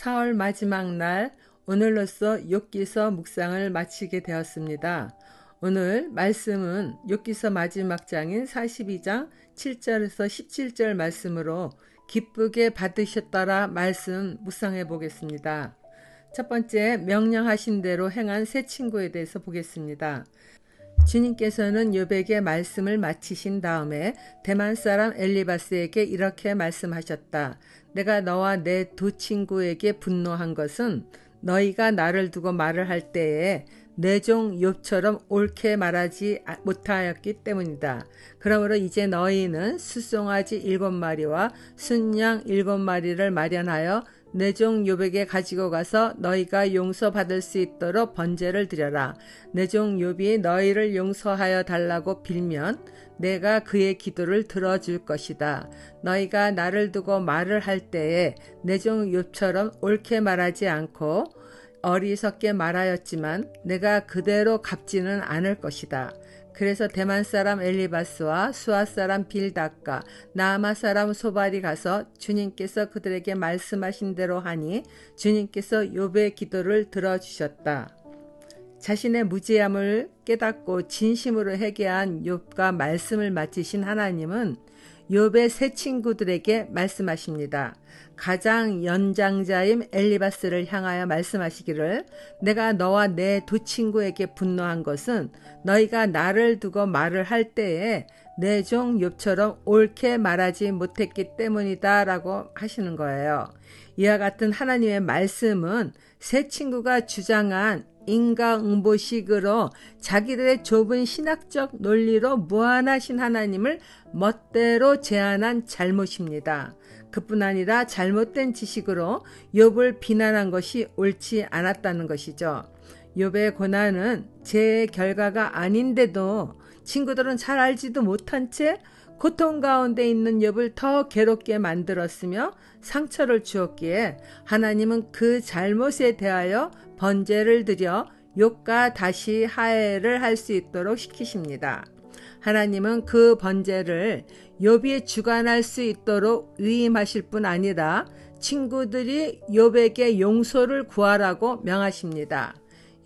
4월 마지막 날 오늘로써 욥기서 묵상을 마치게 되었습니다. 오늘 말씀은 욥기서 마지막 장인 42장 7절에서 17절 말씀으로 기쁘게 받으셨더라 말씀 묵상해 보겠습니다. 첫 번째, 명령하신 대로 행한 새 친구에 대해서 보겠습니다. 주님께서는 욥에게 말씀을 마치신 다음에 대만 사람 엘리바스에게 이렇게 말씀하셨다. 내가 너와 내 두 친구에게 분노한 것은 너희가 나를 두고 말을 할 때에 내 종 욥처럼 옳게 말하지 못하였기 때문이다. 그러므로 이제 너희는 숫송아지 7마리와 순양 7마리를 마련하여 내 종 욥에게 가지고 가서 너희가 용서받을 수 있도록 번제를 드려라. 내 종 욥이 너희를 용서하여 달라고 빌면 내가 그의 기도를 들어줄 것이다. 너희가 나를 두고 말을 할 때에 내 종 욥처럼 옳게 말하지 않고 어리석게 말하였지만 내가 그대로 갚지는 않을 것이다. 그래서 대만 사람 엘리바스와 수아 사람 빌닷과 나아마 사람 소발이 가서 주님께서 그들에게 말씀하신 대로 하니 주님께서 욥의 기도를 들어주셨다. 자신의 무지함을 깨닫고 진심으로 회개한 욥과 말씀을 마치신 하나님은 욥의 세 친구들에게 말씀하십니다. 가장 연장자인 엘리바스를 향하여 말씀하시기를 내가 너와 내 두 친구에게 분노한 것은 너희가 나를 두고 말을 할 때에 내 종 욥처럼 옳게 말하지 못했기 때문이다 라고 하시는 거예요. 이와 같은 하나님의 말씀은 세 친구가 주장한 인과응보식으로 자기들의 좁은 신학적 논리로 무한하신 하나님을 멋대로 제안한 잘못입니다. 그뿐 아니라 잘못된 지식으로 욥을 비난한 것이 옳지 않았다는 것이죠. 욥의 고난은 죄의 결과가 아닌데도 친구들은 잘 알지도 못한 채 고통 가운데 있는 욥을 더 괴롭게 만들었으며 상처를 주었기에 하나님은 그 잘못에 대하여 번제를 드려 욥과 다시 화해를 할 수 있도록 시키십니다. 하나님은 그 번제를 욥이 주관할 수 있도록 위임하실 뿐 아니라 친구들이 욥에게 용서를 구하라고 명하십니다.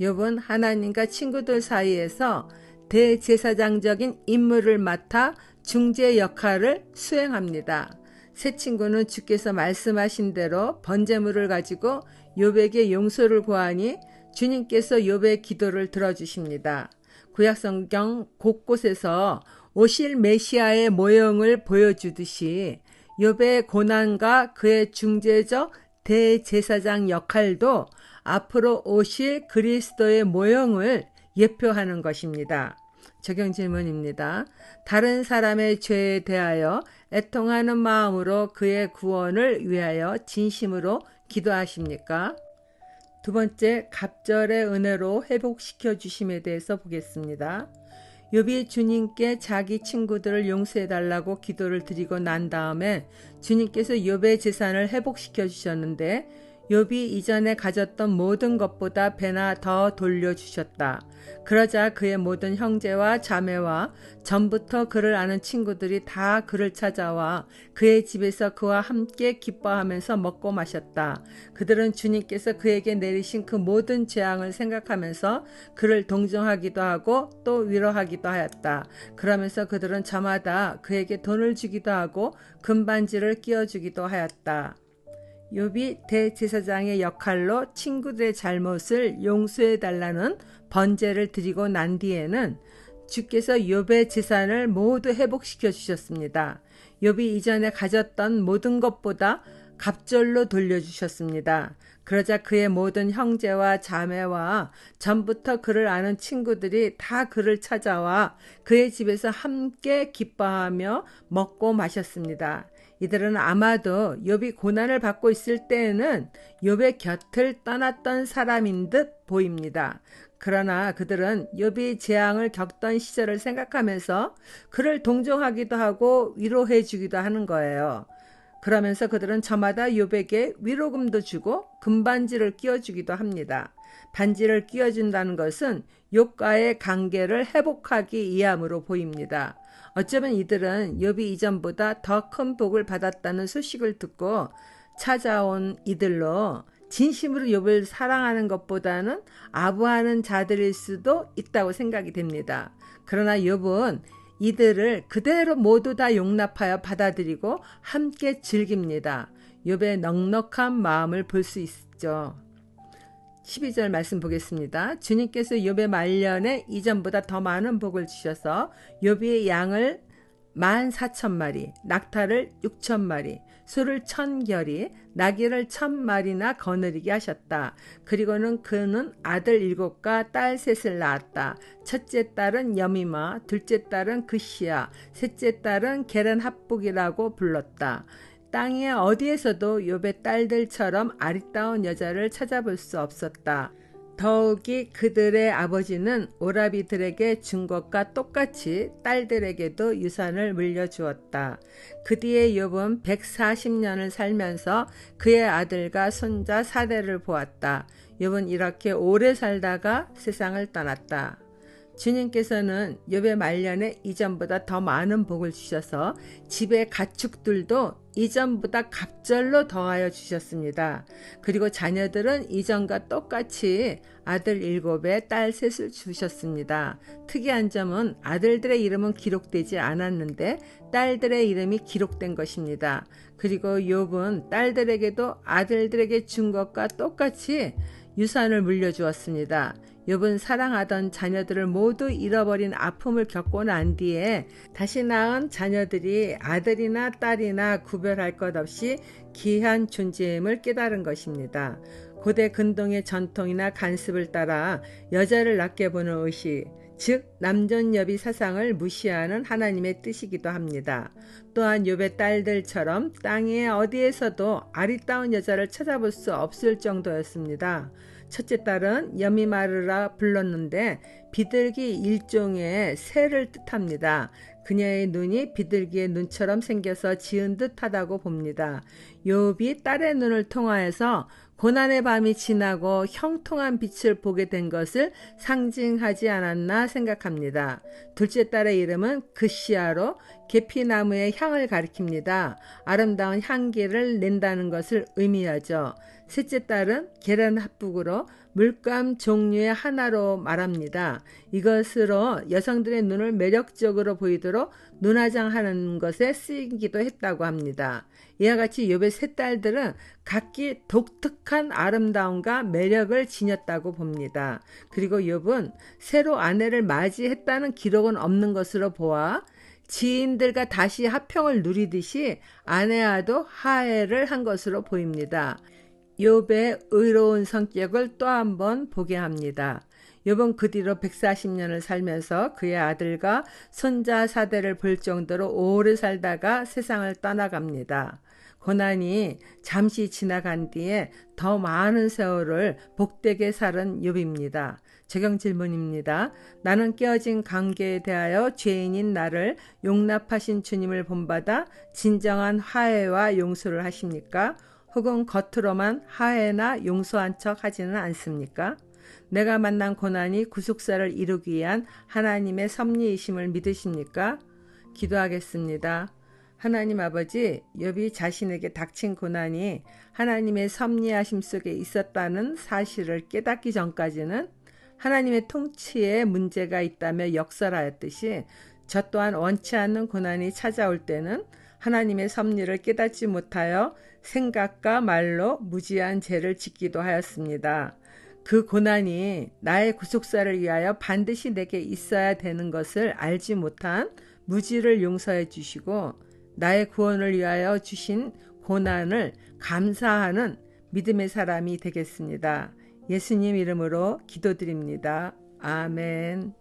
욥은 하나님과 친구들 사이에서 대제사장적인 임무를 맡아 중재 역할을 수행합니다. 새 친구는 주께서 말씀하신 대로 번제물을 가지고 욥에게 용서를 구하니 주님께서 욥의 기도를 들어주십니다. 구약성경 곳곳에서 오실 메시아의 모형을 보여주듯이 욥의 고난과 그의 중재적 대제사장 역할도 앞으로 오실 그리스도의 모형을 예표하는 것입니다. 적용 질문입니다. 다른 사람의 죄에 대하여 애통하는 마음으로 그의 구원을 위하여 진심으로 기도하십니까? 두 번째, 갑절의 은혜로 회복시켜 주심에 대해서 보겠습니다. 욥이 주님께 자기 친구들을 용서해 달라고 기도를 드리고 난 다음에 주님께서 욥의 재산을 회복시켜 주셨는데 욥이 이전에 가졌던 모든 것보다 배나 더 돌려주셨다. 그러자 그의 모든 형제와 자매와 전부터 그를 아는 친구들이 다 그를 찾아와 그의 집에서 그와 함께 기뻐하면서 먹고 마셨다. 그들은 주님께서 그에게 내리신 그 모든 재앙을 생각하면서 그를 동정하기도 하고 또 위로하기도 하였다. 그러면서 그들은 저마다 그에게 돈을 주기도 하고 금반지를 끼워주기도 하였다. 욥이 대제사장의 역할로 친구들의 잘못을 용서해 달라는 번제를 드리고 난 뒤에는 주께서 욥의 재산을 모두 회복시켜 주셨습니다. 욥이 이전에 가졌던 모든 것보다 갑절로 돌려주셨습니다. 그러자 그의 모든 형제와 자매와 전부터 그를 아는 친구들이 다 그를 찾아와 그의 집에서 함께 기뻐하며 먹고 마셨습니다. 이들은 아마도 욥이 고난을 받고 있을 때에는 욥의 곁을 떠났던 사람인 듯 보입니다. 그러나 그들은 욥이 재앙을 겪던 시절을 생각하면서 그를 동정하기도 하고 위로해 주기도 하는 거예요. 그러면서 그들은 저마다 욥에게 위로금도 주고 금반지를 끼워주기도 합니다. 반지를 끼워준다는 것은 욥과의 관계를 회복하기 위함으로 보입니다. 어쩌면 이들은 욥이 이전보다 더 큰 복을 받았다는 소식을 듣고 찾아온 이들로 진심으로 욥을 사랑하는 것보다는 아부하는 자들일 수도 있다고 생각이 됩니다. 그러나 욥은 이들을 그대로 모두 다 용납하여 받아들이고 함께 즐깁니다. 욥의 넉넉한 마음을 볼 수 있죠. 12절 말씀 보겠습니다. 주님께서 욥의 말년에 이전보다 더 많은 복을 주셔서 욥이 양을 14,000마리, 낙타를 6,000마리, 소를 1,000결이, 나귀를 1,000마리나 거느리게 하셨다. 그리고는 그는 아들 7과 딸 3을 낳았다. 첫째 딸은 여미마, 둘째 딸은 그시야, 셋째 딸은 게른 합북이라고 불렀다. 땅의 어디에서도 욥의 딸들처럼 아리따운 여자를 찾아볼 수 없었다. 더욱이 그들의 아버지는 오라비들에게 준 것과 똑같이 딸들에게도 유산을 물려주었다. 그 뒤에 욥은 140년을 살면서 그의 아들과 손자 4대를 보았다. 욥은 이렇게 오래 살다가 세상을 떠났다. 주님께서는 욥의 말년에 이전보다 더 많은 복을 주셔서 집의 가축들도 이전보다 갑절로 더하여 주셨습니다. 그리고 자녀들은 이전과 똑같이 아들 7에 딸 3을 주셨습니다. 특이한 점은 아들들의 이름은 기록되지 않았는데 딸들의 이름이 기록된 것입니다. 그리고 욥은 딸들에게도 아들들에게 준 것과 똑같이 유산을 물려주었습니다. 욥은 사랑하던 자녀들을 모두 잃어버린 아픔을 겪고 난 뒤에 다시 낳은 자녀들이 아들이나 딸이나 구별할 것 없이 귀한 존재임을 깨달은 것입니다. 고대 근동의 전통이나 간습을 따라 여자를 낳게 보는 의식, 즉 남존여비 사상을 무시하는 하나님의 뜻이기도 합니다. 또한 욥의 딸들처럼 땅의 어디에서도 아리따운 여자를 찾아볼 수 없을 정도였습니다. 첫째 딸은 여미마르라 불렀는데 비둘기 일종의 새를 뜻합니다. 그녀의 눈이 비둘기의 눈처럼 생겨서 지은 듯하다고 봅니다. 욥이 딸의 눈을 통하여서 고난의 밤이 지나고 형통한 빛을 보게 된 것을 상징하지 않았나 생각합니다. 둘째 딸의 이름은 그시아로 계피나무의 향을 가리킵니다. 아름다운 향기를 낸다는 것을 의미하죠. 셋째 딸은 게른 합북으로 물감 종류의 하나로 말합니다. 이것으로 여성들의 눈을 매력적으로 보이도록 눈화장하는 것에 쓰이기도 했다고 합니다. 이와 같이 욥의 세 딸들은 각기 독특한 아름다움과 매력을 지녔다고 봅니다. 그리고 욥은 새로 아내를 맞이했다는 기록은 없는 것으로 보아 지인들과 다시 화평을 누리듯이 아내와도 화해를 한 것으로 보입니다. 욥의 의로운 성격을 또 한 번 보게 합니다. 욥은 그 뒤로 140년을 살면서 그의 아들과 손자 4대를 볼 정도로 오래 살다가 세상을 떠나갑니다. 고난이 잠시 지나간 뒤에 더 많은 세월을 복되게 살은 욥입니다. 적용 질문입니다. 나는 깨어진 관계에 대하여 죄인인 나를 용납하신 주님을 본받아 진정한 화해와 용서를 하십니까? 혹은 겉으로만 화해나 용서한 척 하지는 않습니까? 내가 만난 고난이 구속사를 이루기 위한 하나님의 섭리이심을 믿으십니까? 기도하겠습니다. 하나님 아버지, 욥이 자신에게 닥친 고난이 하나님의 섭리하심 속에 있었다는 사실을 깨닫기 전까지는 하나님의 통치에 문제가 있다며 역설하였듯이 저 또한 원치 않는 고난이 찾아올 때는 하나님의 섭리를 깨닫지 못하여 생각과 말로 무지한 죄를 짓기도 하였습니다. 그 고난이 나의 구속사를 위하여 반드시 내게 있어야 되는 것을 알지 못한 무지를 용서해 주시고 나의 구원을 위하여 주신 고난을 감사하는 믿음의 사람이 되겠습니다. 예수님 이름으로 기도드립니다. 아멘.